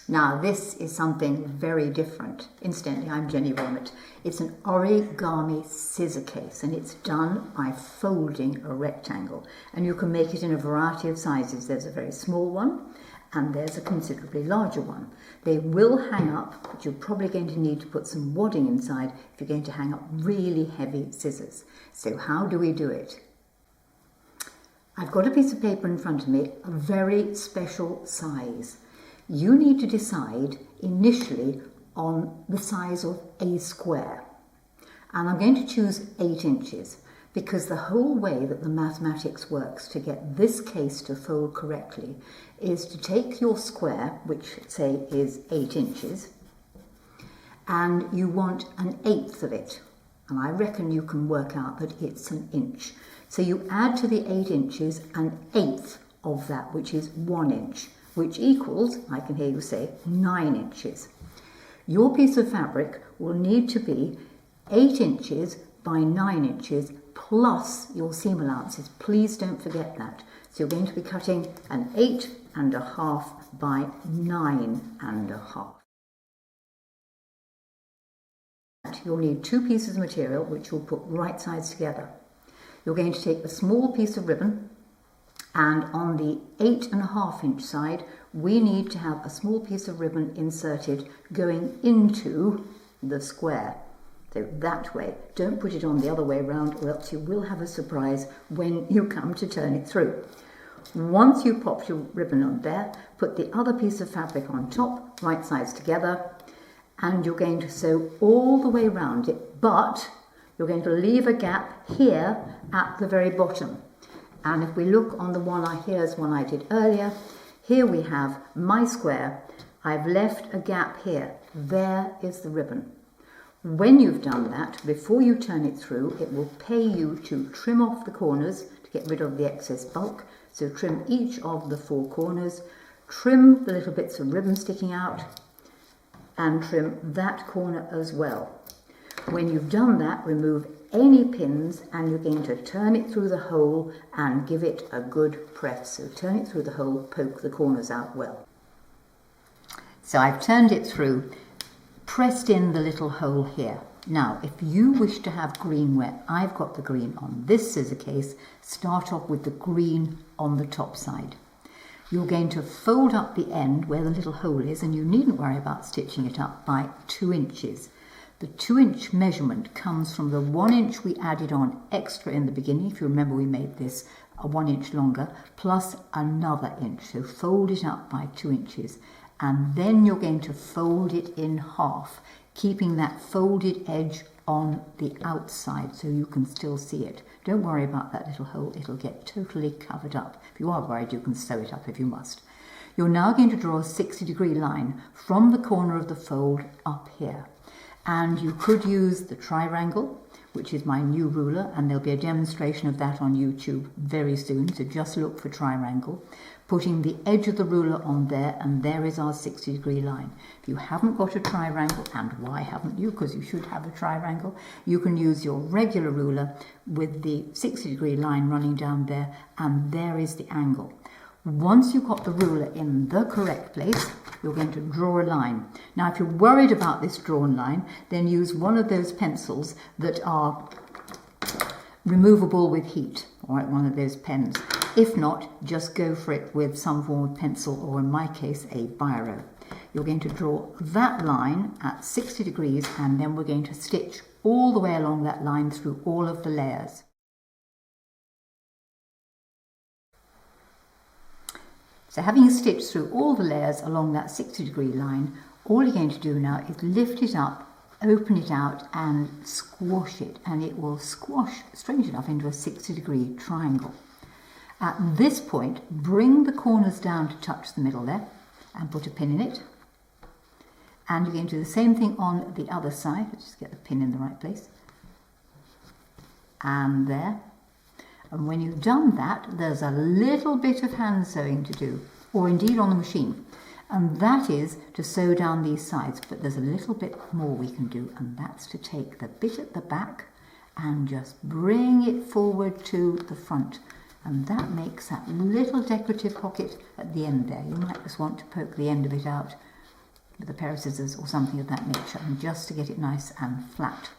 Now this is something very different. Incidentally, I'm Jenny Wilmot. It's an origami scissor case, and it's done by folding a rectangle, and you can make it in a variety of sizes. There's a very small one and there's a considerably larger one. They will hang up, but you're probably going to need to put some wadding inside if you're going to hang up really heavy scissors. So how do we do it? I've got a piece of paper in front of me, a very special size. You need to decide initially on the size of a square. And I'm going to choose 8 inches because the whole way that the mathematics works to get this case to fold correctly is to take your square, which say is 8 inches, and you want 1/8 of it. And I reckon you can work out that it's 1 inch. So you add to the 8 inches 1/8 of that, which is 1 inch, which equals, I can hear you say, 9 inches. Your piece of fabric will need to be 8 inches by 9 inches plus your seam allowances. Please don't forget that. So you're going to be cutting 8.5 by 9.5. You'll need 2 pieces of material which you'll put right sides together. You're going to take a small piece of ribbon, and on the 8.5 inch side we need to have a small piece of ribbon inserted going into the square. So that way, don't put it on the other way around, or else you will have a surprise when you come to turn it through. Once you pop your ribbon on there, put the other piece of fabric on top, right sides together, and you're going to sew all the way around it, but you're going to leave a gap here at the very bottom. And if we look on the one here's one I did earlier, here we have my square. I've left a gap here. There is the ribbon. When you've done that, before you turn it through, it will pay you to trim off the corners to get rid of the excess bulk. So trim each of the 4 corners, trim the little bits of ribbon sticking out, and trim that corner as well. When you've done that, remove any pins, and you're going to turn it through the hole and give it a good press. So turn it through the hole, poke the corners out well. So I've turned it through, pressed in the little hole here. Now, if you wish to have green where I've got the green on this scissor case, start off with the green on the top side. You're going to fold up the end where the little hole is, and you needn't worry about stitching it up, by 2 inches. The 2 inch measurement comes from the 1 inch we added on extra in the beginning. If you remember, we made this a 1 inch longer, plus another inch. So fold it up by 2 inches. And then you're going to fold it in half, keeping that folded edge on the outside so you can still see it. Don't worry about that little hole, it'll get totally covered up. If you are worried, you can sew it up if you must. You're now going to draw a 60-degree line from the corner of the fold up here. And you could use the triangle, which is my new ruler, and there'll be a demonstration of that on YouTube very soon, so just look for triangle. Putting the edge of the ruler on there, and there is our 60-degree line. If you haven't got a triangle, and why haven't you, because you should have a triangle, you can use your regular ruler with the 60-degree line running down there, and there is the angle. Once you've got the ruler in the correct place, you're going to draw a line. Now, if you're worried about this drawn line, then use one of those pencils that are removable with heat, all right, one of those pens. If not, just go for it with some form of pencil, or in my case, a biro. You're going to draw that line at 60 degrees, and then we're going to stitch all the way along that line through all of the layers. So having stitched through all the layers along that 60-degree line, all you're going to do now is lift it up, open it out and squash it, and it will squash, strange enough, into a 60-degree triangle. At this point, bring the corners down to touch the middle there and put a pin in it. And you're going to do the same thing on the other side. Let's just get the pin in the right place. And there. And when you've done that, there's a little bit of hand sewing to do, or indeed on the machine. And that is to sew down these sides, but there's a little bit more we can do, and that's to take the bit at the back and just bring it forward to the front. And that makes that little decorative pocket at the end there. You might just want to poke the end of it out with a pair of scissors or something of that nature, and just to get it nice and flat.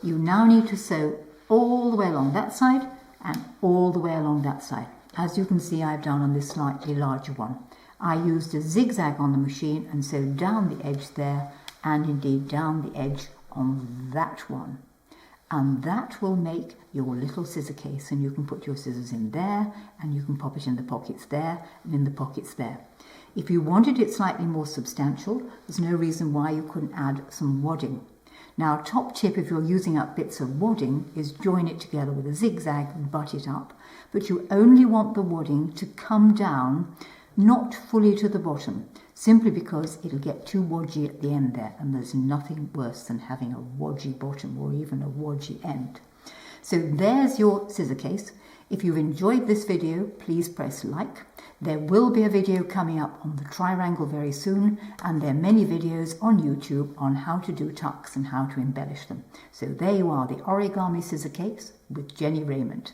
You now need to sew all the way along that side and all the way along that side. As you can see, I've done on this slightly larger one. I used a zigzag on the machine and sewed down the edge there, and indeed down the edge on that one. And that will make your little scissor case, and you can put your scissors in there, and you can pop it in the pockets there and in the pockets there. If you wanted it slightly more substantial, there's no reason why you couldn't add some wadding. Now, top tip if you're using up bits of wadding is join it together with a zigzag and butt it up, but you only want the wadding to come down, not fully to the bottom, simply because it'll get too wodgy at the end there, and there's nothing worse than having a wodgy bottom or even a wodgy end. So there's your scissor case. If you've enjoyed this video, please press like. There will be a video coming up on the triangle very soon, and there are many videos on YouTube on how to do tucks and how to embellish them. So there you are, the origami scissor case with Jenny Raymond.